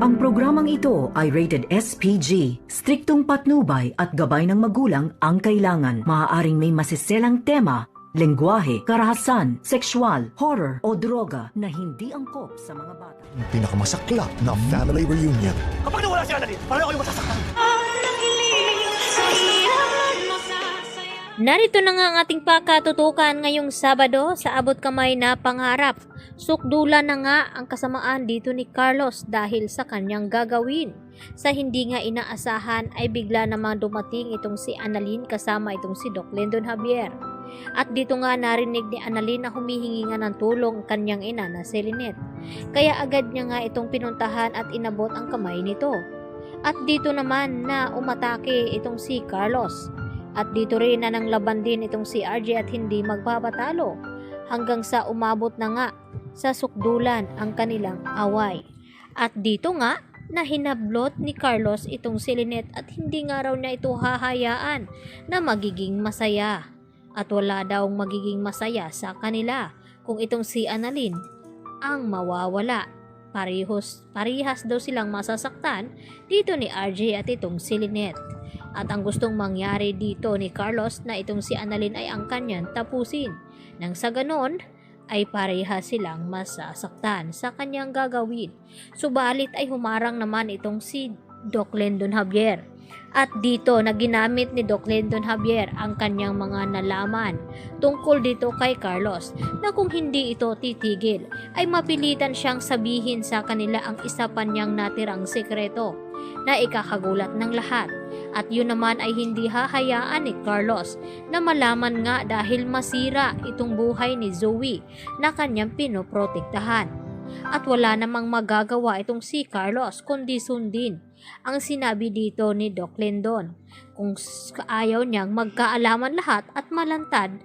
Ang programang ito ay rated SPG. Striktong patnubay at gabay ng magulang ang kailangan. Maaaring may masiselang tema, lengguwahe, karahasan, sexual, horror o droga na hindi angkop sa mga bata. Pinakamasaklap na family reunion. Kapag nawala si Annalyn, pareho kayo masasaktan. Narito na nga ang ating pakatutukan ngayong Sabado sa Abot Kamay na Pangarap. Sukdulan na nga ang kasamaan dito ni Carlos dahil sa kanyang gagawin. Sa hindi nga inaasahan ay bigla namang dumating itong si Annalyn kasama itong si Doc Lindon Javier. At dito nga narinig ni Annalyn na humihingi nga ng tulong ang kanyang ina na si Lynette. Kaya agad niya nga itong pinuntahan at inabot ang kamay nito. At dito naman na umatake itong si Carlos. At dito rin na nang laban din itong si RJ at hindi magpapatalo hanggang sa umabot na nga sa sukdulan ang kanilang away. At dito nga na hinablot ni Carlos itong si Lynette at hindi nga raw niya ito hahayaan na magiging masaya. At wala daw magiging masaya sa kanila kung itong si Annalyn ang mawawala. Parihas daw silang masasaktan dito ni RJ at itong si Lynette. At ang gustong mangyari dito ni Carlos na itong si Annalyn ay ang kanyang tapusin. Nang sa ganon ay parehas silang masasaktan sa kanyang gagawin. Subalit ay humarang naman itong si Doc Lindon Javier. At dito na ginamit ni Doc Lindon Javier ang kanyang mga nalaman tungkol dito kay Carlos na kung hindi ito titigil ay mapilitan siyang sabihin sa kanila ang isa pa niyang natirang sekreto na ikakagulat ng lahat. At yun naman ay hindi hahayaan ni Carlos na malaman nga dahil masira itong buhay ni Zoe na kanyang pinoprotektahan. At wala namang magagawa itong si Carlos kundi sundin ang sinabi dito ni Doc Lindon kung ayaw niyang magkaalaman lahat at malantad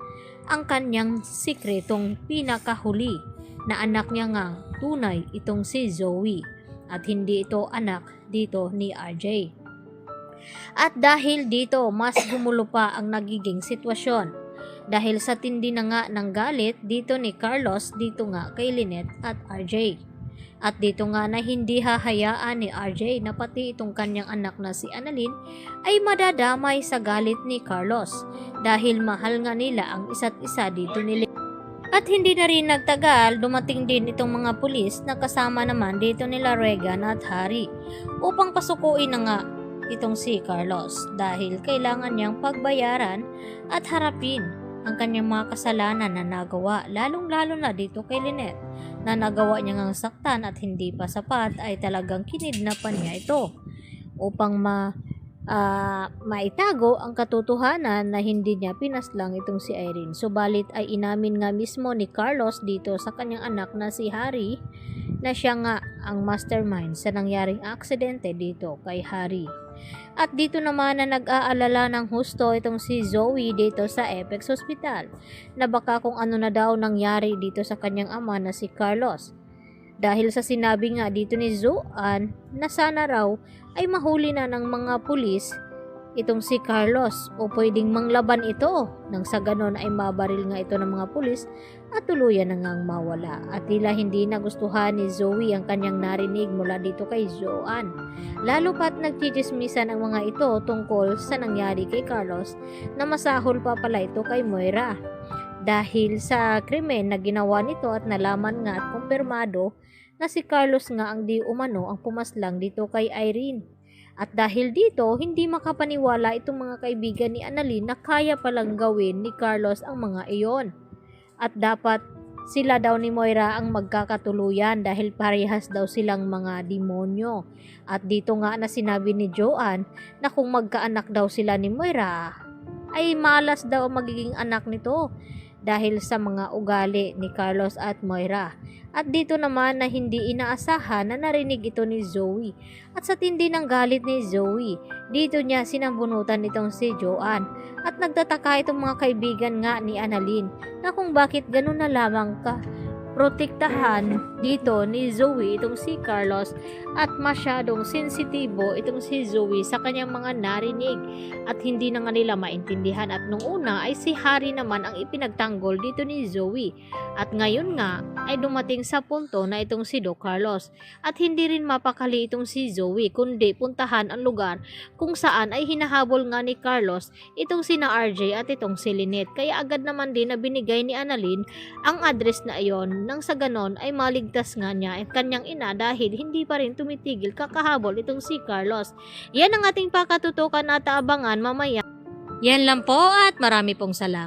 ang kanyang sikretong pinakahuli na anak niya ngang tunay itong si Zoe at hindi ito anak dito ni RJ. At dahil dito mas gumulo pa ang nagiging sitwasyon dahil sa tindi na nga ng galit dito ni Carlos dito nga kay Lynette at RJ. At dito nga na hindi hahayaan ni RJ na pati itong kanyang anak na si Annalyn ay madadamay sa galit ni Carlos dahil mahal nga nila ang isa't isa dito ni Lynette. At hindi na rin nagtagal, dumating din itong mga pulis na kasama naman dito nila Regan at Harry upang pasukuin na nga itong si Carlos dahil kailangan niyang pagbayaran at harapin ang kanyang mga kasalanan na nagawa, lalong-lalo na dito kay Lynette na nagawa niya ngang saktan at hindi pa sapat ay talagang kinidnapan niya ito upang maitago ang katotohanan na hindi niya pinaslang itong si Irene. Subalit ay inamin nga mismo ni Carlos dito sa kanyang anak na si Harry na siya nga ang mastermind sa nangyaring aksidente dito kay Harry. At dito naman na nag-aalala ng husto itong si Zoe dito sa Apex Hospital na baka kung ano na daw nangyari dito sa kanyang ama na si Carlos. Dahil sa sinabi nga dito ni Zoan na sana raw ay mahuli na ng mga pulis itong si Carlos o pwedeng manglaban ito nang sa ganon ay mabaril nga ito ng mga pulis at tuluyan na ngang mawala. At tila hindi nagustuhan ni Zoe ang kanyang narinig mula dito kay Zoan. Lalo pat nagchichismisan ang mga ito tungkol sa nangyari kay Carlos na masahol pa pala ito kay Moira. Dahil sa krimen na ginawa nito at nalaman nga at kumpirmado na si Carlos nga ang di umano ang pumaslang dito kay Irene. At dahil dito, hindi makapaniwala itong mga kaibigan ni Annalyn na kaya palang gawin ni Carlos ang mga iyon. At dapat sila daw ni Moira ang magkakatuluyan dahil parehas daw silang mga demonyo. At dito nga na sinabi ni Joanne na kung magkaanak daw sila ni Moira ay malas daw ang magiging anak nito dahil sa mga ugali ni Carlos at Moira. At dito naman na hindi inaasahan na narinig ito ni Zoe. At sa tindi ng galit ni Zoe, dito niya sinambunutan itong si Joanne. At nagtataka itong mga kaibigan nga ni Annalyn na kung bakit ganun na lamang protektahan dito ni Zoe itong si Carlos at masyadong sensitibo itong si Zoe sa kanyang mga narinig at hindi na nga nila maintindihan at nung una ay si Harry naman ang ipinagtanggol dito ni Zoe at ngayon nga ay dumating sa punto na itong si Doc Carlos at hindi rin mapakali itong si Zoe kundi puntahan ang lugar kung saan ay hinahabol nga ni Carlos itong sina RJ at itong si Lynette kaya agad naman din na binigay ni Annalyn ang address na iyon nang sa ganon ay maligtas nga niya at kanyang ina dahil hindi pa rin tumitigil kakahabol itong si Carlos. Yan ang ating pakatutukan at aabangan mamaya. Yan lang po at marami pong salamat.